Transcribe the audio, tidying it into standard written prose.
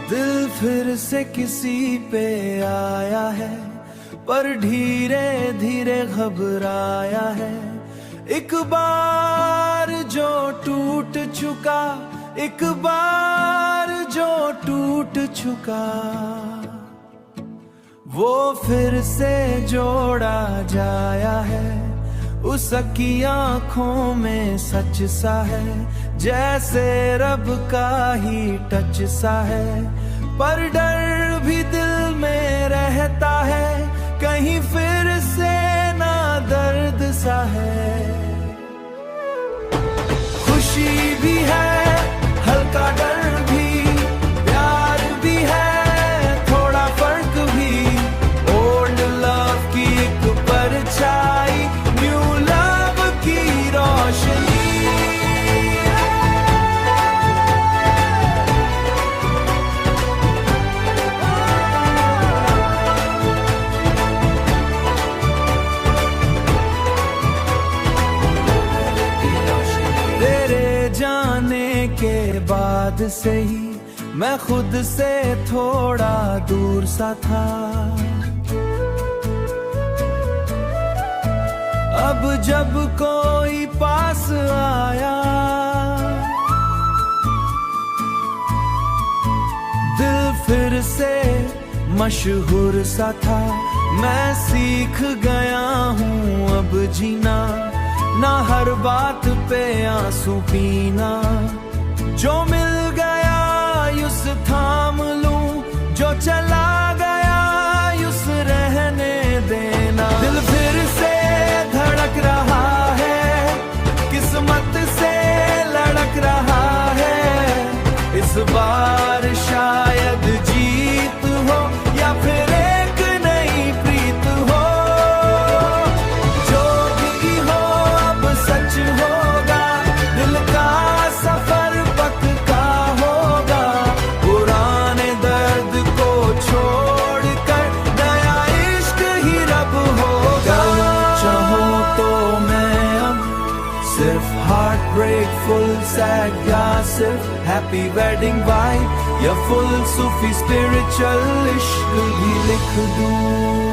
दिल फिर से किसी पे आया है, पर धीरे धीरे घबराया है। एक बार जो टूट चुका, एक बार जो टूट चुका, वो फिर से जोड़ा जाया है। उस की आंखों में सच सा है, जैसे रब का ही टच सा है। पर डर भी दिल में रहता है, कहीं फिर से ना दर्द सा है। खुशी भी है, हल्का डर भी, प्यार भी है, थोड़ा फर्क भी। ओल्ड लव की एक परछाई, न्यू लव की रोशनी। तेरे जाने के बाद से ही मैं खुद से थोड़ा दूर सा था। अब जब कोई पास आया, दिल फिर से मशहूर सा था। मैं सीख गया हूँ अब जीना, ना हर बात पे आंसू पीना। जो मिल गया उस थाम लूं, जो चला गया उस रहने देना। दिल फिर से धड़क रहा है, किस्मत से लड़क रहा है। इस बार शायद जीत हो, या फिर एक नई प्रीत हो। जो भी हो अब सच होगा, दिल का सफर पक्का होगा। पुराने दर्द को छोड़कर नया इश्क ही रब होगा। चाहो तो मैं अब सिर्फ हार्ट ब्रेक, फुल सैड, या सिर्फ हैप्पी वेडिंग वाइब, या फुल सूफी स्पिरिचुअल इश्क भी लिख दूं।